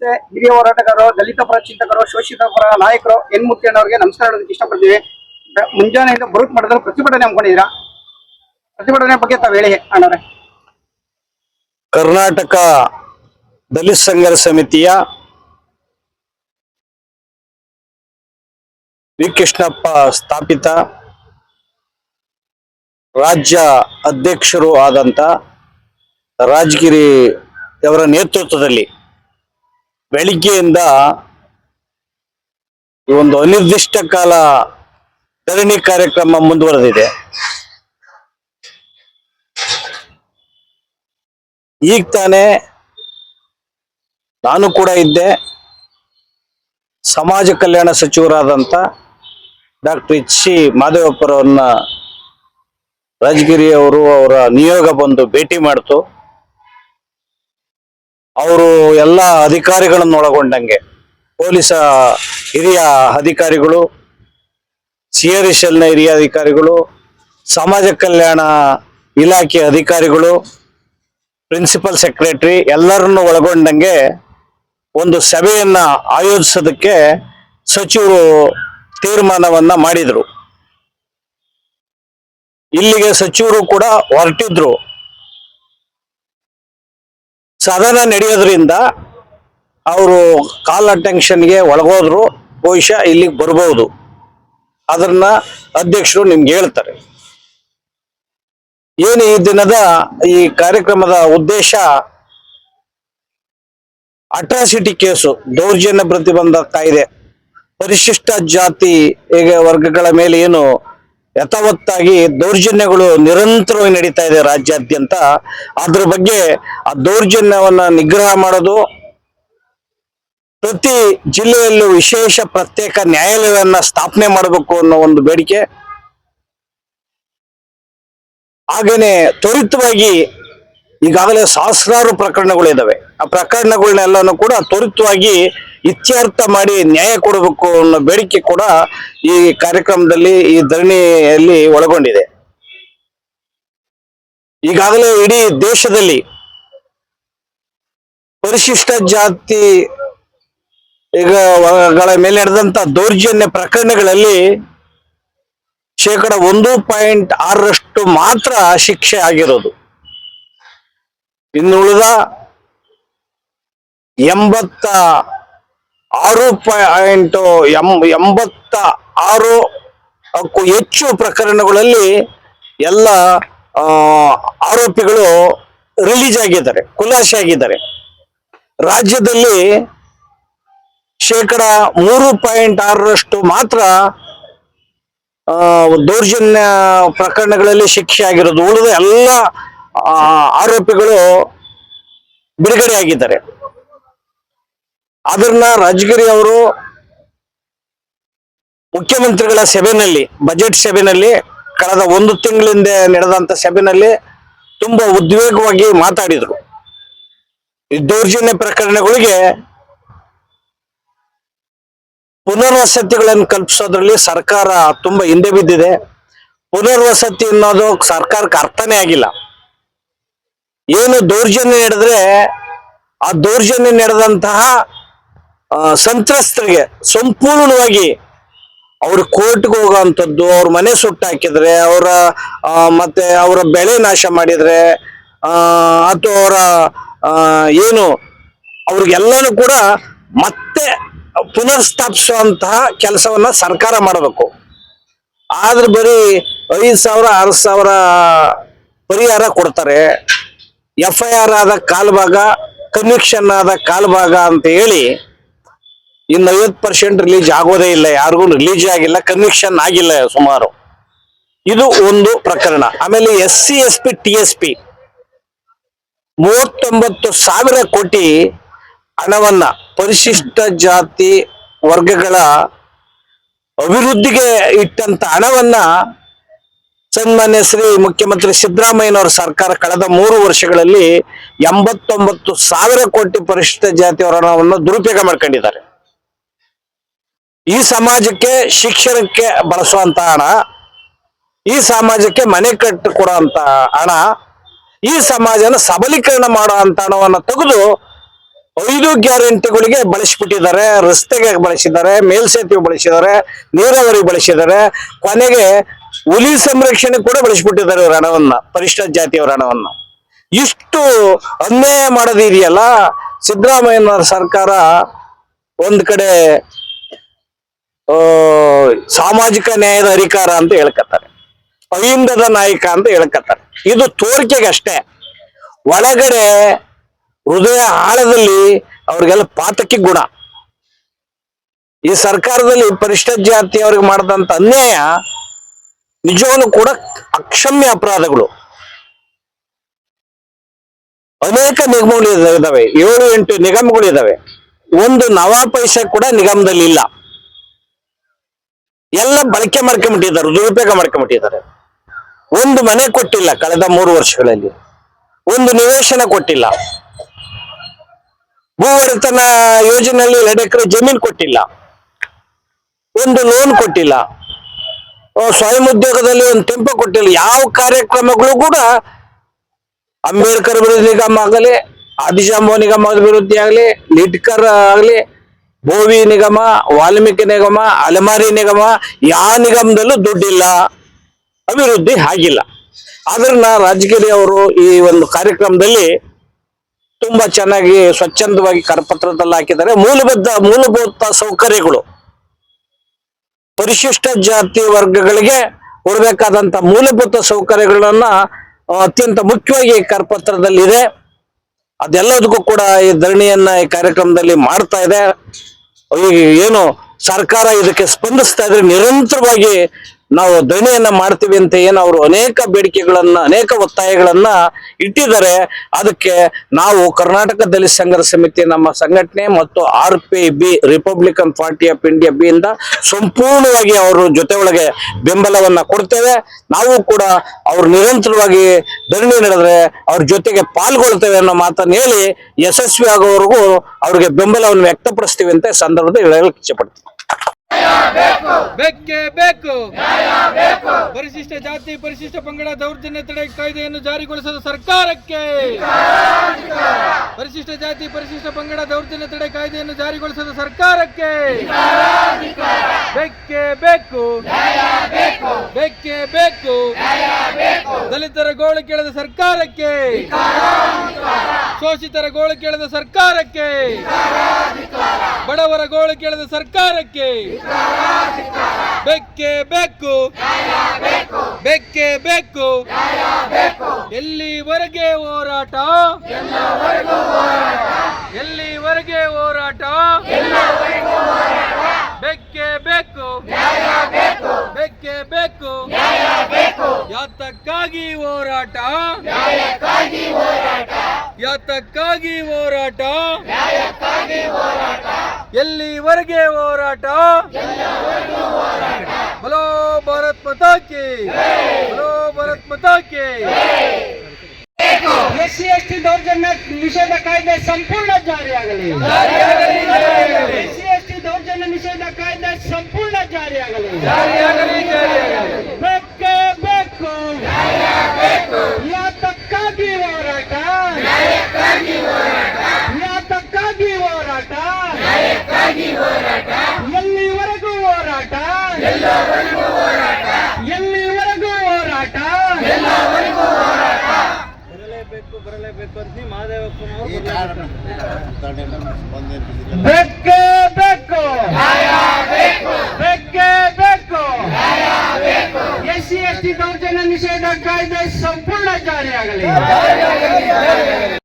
ಮತ್ತೆ ಹಿರಿಯ ಹೋರಾಟಗಾರರು, ದಲಿತ ಪರ ಚಿಂತಕರು, ಶೋಷಿತ ಪರ ನಾಯಕರು ಎನ್ಮೂರ್ತಿ ಅಣ್ಣವರಿಗೆ ನಮಸ್ಕಾರ ಹೇಳೋದಕ್ಕೆ ಇಷ್ಟಪಡ್ತೀವಿ. ಮುಂಜಾನೆಯಿಂದ ಬರುತ್ ಮಠದಲ್ಲಿ ಪ್ರತಿಭಟನೆ ಹಮ್ಮಿಕೊಂಡಿದ್ದೀರಾ, ಪ್ರತಿಭಟನೆ ಬಗ್ಗೆ ತಾವು ಹೇಳಿ ಅಣ್ಣವ್ರೆ. ಕರ್ನಾಟಕ ದಲಿತ ಸಂಘರ್ಷ ಸಮಿತಿಯ ವಿ ಕೃಷ್ಣಪ್ಪ ಸ್ಥಾಪಿತ ರಾಜ್ಯ ಅಧ್ಯಕ್ಷರು ಆದಂತ ರಾಜಗಿರಿ ಅವರ ನೇತೃತ್ವದಲ್ಲಿ ಬೆಳಿಗ್ಗೆಯಿಂದ ಈ ಒಂದು ಅನಿರ್ದಿಷ್ಟ ಕಾಲ ಧರಣಿ ಕಾರ್ಯಕ್ರಮ ಮುಂದುವರೆದಿದೆ. ಈಗ ತಾನೇ ನಾನು ಕೂಡ ಇದ್ದೆ. ಸಮಾಜ ಕಲ್ಯಾಣ ಸಚಿವರಾದಂತ ಡಾಕ್ಟರ್ ಎಚ್.ಸಿ. ಮಾದೇವಪ್ಪರವರನ್ನ ರಾಜಗಿರಿ ಅವರು ಅವರ ನಿಯೋಗ ಬಂದು ಭೇಟಿ ಮಾಡ್ತು. ಅವರು ಎಲ್ಲ ಅಧಿಕಾರಿಗಳನ್ನು ಒಳಗೊಂಡಂಗೆ ಪೊಲೀಸ ಹಿರಿಯ ಅಧಿಕಾರಿಗಳು, CRSL ಹಿರಿಯ ಅಧಿಕಾರಿಗಳು, ಸಮಾಜ ಕಲ್ಯಾಣ ಇಲಾಖೆ ಅಧಿಕಾರಿಗಳು, ಪ್ರಿನ್ಸಿಪಲ್ ಸೆಕ್ರೆಟರಿ ಎಲ್ಲರನ್ನು ಒಳಗೊಂಡಂಗೆ ಒಂದು ಸಭೆಯನ್ನ ಆಯೋಜಿಸೋದಕ್ಕೆ ಸಚಿವರು ತೀರ್ಮಾನವನ್ನ ಮಾಡಿದ್ರು. ಇಲ್ಲಿಗೆ ಸಚಿವರು ಕೂಡ ಹೊರಟಿದ್ರು. ಸದನ ನಡೆಯೋದ್ರಿಂದ ಅವರು ಕಾಲ್ ಅಟೆನ್ಷನ್ಗೆ ಒಳಗೋದ್ರು. ಬಹುಶಃ ಇಲ್ಲಿಗೆ ಬರ್ಬೋದು. ಅದನ್ನ ಅಧ್ಯಕ್ಷರು ನಿಮ್ಗೆ ಹೇಳ್ತಾರೆ. ಏನು ಈ ದಿನದ ಈ ಕಾರ್ಯಕ್ರಮದ ಉದ್ದೇಶ, ಅಟ್ರಾಸಿಟಿ ಕೇಸು, ದೌರ್ಜನ್ಯ ಪ್ರತಿಬಂಧ ಕಾಯ್ದೆ, ಪರಿಶಿಷ್ಟ ಜಾತಿ ವರ್ಗಗಳ ಮೇಲೆ ಏನು ಯಥಾವತ್ತಾಗಿ ದೌರ್ಜನ್ಯಗಳು ನಿರಂತರವಾಗಿ ನಡೀತಾ ಇದೆ ರಾಜ್ಯಾದ್ಯಂತ, ಅದ್ರ ಬಗ್ಗೆ ಆ ದೌರ್ಜನ್ಯವನ್ನ ನಿಗ್ರಹ ಮಾಡೋದು, ಪ್ರತಿ ಜಿಲ್ಲೆಯಲ್ಲೂ ವಿಶೇಷ ಪ್ರತ್ಯೇಕ ನ್ಯಾಯಾಲಯವನ್ನ ಸ್ಥಾಪನೆ ಮಾಡಬೇಕು ಅನ್ನೋ ಒಂದು ಬೇಡಿಕೆ. ಹಾಗೇನೆ ತ್ವರಿತವಾಗಿ ಈಗಾಗಲೇ ಸಹಸ್ರಾರು ಪ್ರಕರಣಗಳಿದಾವೆ. ಆ ಪ್ರಕರಣಗಳನ್ನೆಲ್ಲಾನು ಕೂಡ ತ್ವರಿತವಾಗಿ ಇತ್ಯರ್ಥ ಮಾಡಿ ನ್ಯಾಯ ಕೊಡಬೇಕು ಅನ್ನೋ ಬೇಡಿಕೆ ಕೂಡ ಈ ಕಾರ್ಯಕ್ರಮದಲ್ಲಿ, ಈ ಧರಣಿಯಲ್ಲಿ ಒಳಗೊಂಡಿದೆ. ಈಗಾಗಲೇ ಇಡೀ ದೇಶದಲ್ಲಿ ಪರಿಶಿಷ್ಟ ಜಾತಿ ಗಳ ಮೇಲೆ ನಡೆದಂತ ದೌರ್ಜನ್ಯ ಪ್ರಕರಣಗಳಲ್ಲಿ 1.6% ಮಾತ್ರ ಶಿಕ್ಷೆ ಆಗಿರೋದು. ಇನ್ನುಳಿದ 86.86ಕ್ಕೂ ಹೆಚ್ಚು ಪ್ರಕರಣಗಳಲ್ಲಿ ಎಲ್ಲ ಆರೋಪಿಗಳು ರಿಲೀಸ್ ಆಗಿದ್ದಾರೆ, ಖುಲಾಸೆ ಆಗಿದ್ದಾರೆ. ರಾಜ್ಯದಲ್ಲಿ 3.6% ಮಾತ್ರ ದೌರ್ಜನ್ಯ ಪ್ರಕರಣಗಳಲ್ಲಿ ಶಿಕ್ಷೆ ಆಗಿರೋದು. ಉಳಿದ ಎಲ್ಲ ಆರೋಪಿಗಳು ಬಿಡುಗಡೆ ಆಗಿದ್ದಾರೆ. ಅದನ್ನ ರಾಜಗಿರಿ ಅವರು ಮುಖ್ಯಮಂತ್ರಿಗಳ ಸಭೆಯಲ್ಲಿ, ಬಜೆಟ್ ಸಭೆಯಲ್ಲಿ, ಕಳೆದ 1 ತಿಂಗಳಿಂದ ನಡೆದಂತ ಸಭೆಯಲ್ಲಿ ತುಂಬಾ ಉದ್ವೇಗವಾಗಿ ಮಾತಾಡಿದ್ರು. ಈ ದೌರ್ಜನ್ಯ ಪ್ರಕರಣಗಳಿಗೆ ಪುನರ್ವಸತಿಗಳನ್ನು ಕಲ್ಪಿಸೋದ್ರಲ್ಲಿ ಸರ್ಕಾರ ತುಂಬಾ ಹಿಂದೆ ಬಿದ್ದಿದೆ. ಪುನರ್ವಸತಿ ಅನ್ನೋದು ಸರ್ಕಾರಕ್ಕೆ ಅರ್ಥನೇ ಆಗಿಲ್ಲ. ಏನು ದೌರ್ಜನ್ಯ ನಡೆದ್ರೆ ಆ ದೌರ್ಜನ್ಯ ನಡೆದಂತಹ ಸಂತ್ರಸ್ತರಿಗೆ ಸಂಪೂರ್ಣವಾಗಿ ಅವ್ರ ಕೋರ್ಟ್ಗೆ ಹೋಗೋವಂಥದ್ದು, ಅವ್ರ ಮನೆ ಸುಟ್ಟಾಕಿದ್ರೆ, ಮತ್ತೆ ಅವರ ಬೆಳೆ ನಾಶ ಮಾಡಿದ್ರೆ, ಅಥವಾ ಅವರ ಏನು ಅವ್ರಿಗೆಲ್ಲನೂ ಕೂಡ ಮತ್ತೆ ಪುನರ್ಸ್ಥಾಪಿಸುವಂತಹ ಕೆಲಸವನ್ನ ಸರ್ಕಾರ ಮಾಡಬೇಕು. ಆದ್ರೆ ಬರೀ 5,000 6,000 ಪರಿಹಾರ ಕೊಡ್ತಾರೆ. FIR ಆದ ಕಾಲ್ಭಾಗ, ಕನ್ವಿಕ್ಷನ್ ಆದ ಕಾಲ್ಭಾಗ ಅಂತ ಹೇಳಿ ಇನ್ನು 50% ರಿಲೀಸ್ ಆಗೋದೇ ಇಲ್ಲ. ಯಾರಿಗೂ ರಿಲೀಸ್ ಆಗಿಲ್ಲ, ಕನ್ವಿಕ್ಷನ್ ಆಗಿಲ್ಲ ಸುಮಾರು. ಇದು ಒಂದು ಪ್ರಕರಣ. ಆಮೇಲೆ SC ST TSP 39,000 ಕೋಟಿ ಹಣವನ್ನ, ಪರಿಶಿಷ್ಟ ಜಾತಿ ವರ್ಗಗಳ ಅಭಿವೃದ್ಧಿಗೆ ಇಟ್ಟಂತ ಹಣವನ್ನ ಸನ್ಮಾನ್ಯ ಶ್ರೀ ಮುಖ್ಯಮಂತ್ರಿ ಸಿದ್ದರಾಮಯ್ಯನವರ ಸರ್ಕಾರ ಕಳೆದ 3 ವರ್ಷಗಳಲ್ಲಿ 89,000 ಕೋಟಿ ಪರಿಶಿಷ್ಟ ಜಾತಿಯವರ ಹಣವನ್ನು ದುರುಪಯೋಗ ಮಾಡ್ಕೊಂಡಿದ್ದಾರೆ. ಈ ಸಮಾಜಕ್ಕೆ ಶಿಕ್ಷಣಕ್ಕೆ ಬಳಸುವಂತ ಹಣ, ಈ ಸಮಾಜಕ್ಕೆ ಮನೆ ಕಟ್ಟು ಕೊಡುವಂತ ಹಣ, ಈ ಸಮಾಜನ ಸಬಲೀಕರಣ ಮಾಡುವಂತ ಹಣವನ್ನು ತೆಗೆದು 5 ಗ್ಯಾರಂಟಿಗಳಿಗೆ ಬಳಸಿಬಿಟ್ಟಿದ್ದಾರೆ. ರಸ್ತೆಗೆ ಬಳಸಿದ್ದಾರೆ, ಮೇಲ್ಸೇತುವೆ ಬಳಸಿದ್ದಾರೆ, ನೀರಾವರಿ ಬಳಸಿದ್ದಾರೆ, ಕೊನೆಗೆ ಹುಲಿ ಸಂರಕ್ಷಣೆ ಕೂಡ ಬಳಸಿಬಿಟ್ಟಿದ್ದಾರೆ ಇವ್ರ ಹಣವನ್ನ, ಪರಿಶಿಷ್ಟ ಜಾತಿಯವರ ಹಣವನ್ನ. ಇಷ್ಟು ಅನ್ಯಾಯ ಮಾಡೋದಿದೆಯಲ್ಲ, ಸಿದ್ದರಾಮಯ್ಯನವರ ಸರ್ಕಾರ ಒಂದ್ ಕಡೆ ಸಾಮಾಜಿಕ ನ್ಯಾಯದ ಅಧಿಕಾರ ಅಂತ ಹೇಳ್ಕತ್ತಾರೆ, ಅಹಿಂದದ ನಾಯಕ ಅಂತ ಹೇಳ್ಕತ್ತಾರೆ. ಇದು ತೋರಿಕೆಗಷ್ಟೇ. ಒಳಗಡೆ ಹೃದಯ ಆಳದಲ್ಲಿ ಅವ್ರಿಗೆಲ್ಲ ಪಾತಕಿ ಗುಣ. ಈ ಸರ್ಕಾರದಲ್ಲಿ ಪರಿಶಿಷ್ಟ ಜಾತಿಯವ್ರಿಗೆ ಮಾಡಿದಂತ ಅನ್ಯಾಯ ನಿಜವಾಗ್ಲೂ ಕೂಡ ಅಕ್ಷಮ್ಯ ಅಪರಾಧಗಳು. ಅನೇಕ ನಿಗಮಗಳು ಇದಾವೆ, 7-8 ನಿಗಮಗಳು ಇದಾವೆ. ಒಂದು ನವಾ ಪೈಸೆ ಕೂಡ ನಿಗಮದಲ್ಲಿ ಇಲ್ಲ. ಎಲ್ಲ ಬಳಕೆ ಮಾಡ್ಕೊಂಡ್ಬಿಟ್ಟಿದ್ದಾರೆ, ದುರುಪಯೋಗ ಮಾಡ್ಕೊಂಡ್ಬಿಟ್ಟಿದ್ದಾರೆ. ಒಂದು ಮನೆ ಕೊಟ್ಟಿಲ್ಲ ಕಳೆದ 3 ವರ್ಷಗಳಲ್ಲಿ, ಒಂದು ನಿವೇಶನ ಕೊಟ್ಟಿಲ್ಲ, ಭೂವರ್ತನ ಯೋಜನೆಯಲ್ಲಿ 2 ಎಕರೆ ಜಮೀನು ಕೊಟ್ಟಿಲ್ಲ, ಒಂದು ಲೋನ್ ಕೊಟ್ಟಿಲ್ಲ, ಸ್ವಯಂ ಉದ್ಯೋಗದಲ್ಲಿ ಒಂದು ಟೆಂಪೋ ಕೊಟ್ಟಿಲ್ಲ. ಯಾವ ಕಾರ್ಯಕ್ರಮಗಳು ಕೂಡ ಅಂಬೇಡ್ಕರ್ ಅಭಿವೃದ್ಧಿ ನಿಗಮ ಆಗಲಿ, ಆದಿಜಾಂಬವ ನಿಗಮ ಅಭಿವೃದ್ಧಿ ಆಗಲಿ, ಲಿಟ್ಕರ್ ಆಗಲಿ, ಬೋವಿ ನಿಗಮ, ವಾಲ್ಮೀಕಿ ನಿಗಮ, ಅಲೆಮಾರಿ ನಿಗಮ, ಯಾವ ನಿಗಮದಲ್ಲೂ ದುಡ್ಡಿಲ್ಲ, ಅಭಿವೃದ್ಧಿ ಆಗಿಲ್ಲ. ಆದ್ರನ್ನ ರಾಜಕೀಯ ಅವರು ಈ ಒಂದು ಕಾರ್ಯಕ್ರಮದಲ್ಲಿ ತುಂಬಾ ಚೆನ್ನಾಗಿ ಸ್ವಚ್ಛಂದವಾಗಿ ಕರಪತ್ರದಲ್ಲಿ ಹಾಕಿದ್ದಾರೆ. ಮೂಲಭೂತ ಸೌಕರ್ಯಗಳು, ಪರಿಶಿಷ್ಟ ಜಾತಿ ವರ್ಗಗಳಿಗೆ ಕೊಡಬೇಕಾದಂತ ಮೂಲಭೂತ ಸೌಕರ್ಯಗಳನ್ನ ಅತ್ಯಂತ ಮುಖ್ಯವಾಗಿ ಕರಪತ್ರದಲ್ಲಿ ಇದೆ. ಅದೆಲ್ಲದಕ್ಕೂ ಕೂಡ ಈ ಧರಣಿಯನ್ನ ಈ ಕಾರ್ಯಕ್ರಮದಲ್ಲಿ ಮಾಡ್ತಾ ಇದೆ. ಏನು ಸರ್ಕಾರ ಇದಕ್ಕೆ ಸ್ಪಂದಿಸ್ತಾ ಇದ್ರೆ ನಿರಂತರವಾಗಿ ನಾವು ಧರಣಿಯನ್ನ ಮಾಡ್ತೀವಿ ಅಂತ ಏನು ಅವರು ಅನೇಕ ಬೇಡಿಕೆಗಳನ್ನ, ಅನೇಕ ಒತ್ತಾಯಗಳನ್ನ ಇಟ್ಟಿದ್ದಾರೆ. ಅದಕ್ಕೆ ನಾವು ಕರ್ನಾಟಕ ದಲಿತ ಸಂಘರ್ಷ ಸಮಿತಿ, ನಮ್ಮ ಸಂಘಟನೆ ಮತ್ತು RPB Republican party of India B ಇಂದ ಸಂಪೂರ್ಣವಾಗಿ ಅವ್ರ ಜೊತೆ ಒಳಗೆ ಬೆಂಬಲವನ್ನ ಕೊಡ್ತೇವೆ. ನಾವು ಕೂಡ ಅವ್ರು ನಿರಂತರವಾಗಿ ಧರಣಿ ನಡೆದ್ರೆ ಅವ್ರ ಜೊತೆಗೆ ಪಾಲ್ಗೊಳ್ತೇವೆ ಅನ್ನೋ ಮಾತನ್ನು ಹೇಳಿ ಯಶಸ್ವಿ ಆಗೋವರೆಗೂ ಅವ್ರಿಗೆ ಬೆಂಬಲವನ್ನು ವ್ಯಕ್ತಪಡಿಸ್ತೀವಿ ಅಂತ ಸಂದರ್ಭದಲ್ಲಿ ಹೇಳಲಿಕ್ಕೆ ಇಚ್ಛೆಪಡ್ತೀವಿ. ಬೇಕೇ ಬೇಕು, ಪರಿಶಿಷ್ಟ ಜಾತಿ ಪರಿಶಿಷ್ಟ ಪಂಗಡ ದೌರ್ಜನ್ಯ ತಡೆ ಕಾಯ್ದೆಯನ್ನು ಜಾರಿಗೊಳಿಸಲು ಸರ್ಕಾರಕ್ಕೆ, ಪರಿಶಿಷ್ಟ ಜಾತಿ ಪರಿಶಿಷ್ಟ ಪಂಗಡ ದೌರ್ಜನ್ಯ ತಡೆ ಕಾಯ್ದೆಯನ್ನು ಜಾರಿಗೊಳಿಸಲು ಸರ್ಕಾರಕ್ಕೆ ಬೇಕೇ ಬೇಕು, ಬೇಕೇ ಬೇಕು. ದಲಿತರ ಗೋಳು ಕೇಳದ ಸರ್ಕಾರಕ್ಕೆ, ಶೋಷಿತರ ಗೋಳು ಕೇಳದ ಸರ್ಕಾರಕ್ಕೆ, ಬಡವರ ಗೋಳು ಕೇಳದ ಸರ್ಕಾರಕ್ಕೆ ಬೇಕೇ ಬೇಕು, ಬೇಕೇ ಬೇಕು. ಎಲ್ಲಿವರೆಗೆ ಹೋರಾಟ, ಎಲ್ಲಿವರೆಗೆ ಹೋರಾಟ, ಬೇಕೇ ಬೇಕು, ಬೇಕೇ ಬೇಕು. ಯಾತಕ್ಕಾಗಿ ಹೋರಾಟ, ಯಾತಕ್ಕಾಗಿ ಹೋರಾಟ, ಎಲ್ಲಿವರೆಗೆ ಹೋರಾಟ. ಬಲೋ ಭಾರತ್ ಮಾತಾ ಕಿ, ಬಲೋ ಭಾರತ್ ಮಾತಾ ಕಿ. SC/ST ದೌರ್ಜನ್ಯ ನಿಷೇಧ ಕಾಯ್ದೆ ಸಂಪೂರ್ಣ ಜಾರಿಯಾಗಲಿ, SC/ST ದೌರ್ಜನ್ಯ ನಿಷೇಧ ಕಾಯ್ದೆ ಸಂಪೂರ್ಣ ಜಾರಿಯಾಗಲಿ. ಬೇಕೇ ಬೇಕು, ಯಾತಕ್ಕಾಗಿ ಹೋರಾಟ, ಯಾತಕ್ಕಾಗಿ ಹೋರಾಟ, ಎಲ್ಲಿವರೆಗೂ ಹೋರಾಟ, ಎಲ್ಲಿವರೆಗೂ ಹೋರಾಟ. ಬರಲೇಬೇಕು, ಬರಲೇಬೇಕು ಅಂತ ಮಹದೇವಪ್ಪನವರು ಬೇಕೇ ಬೇಕು, ಬೇಕೇ ಬೇಕು. SC/ST ದೌರ್ಜನ್ಯ ನಿಷೇಧ ಕಾಯ್ದೆ ಸಂಪೂರ್ಣ ಜಾರಿಯಾಗಲಿ.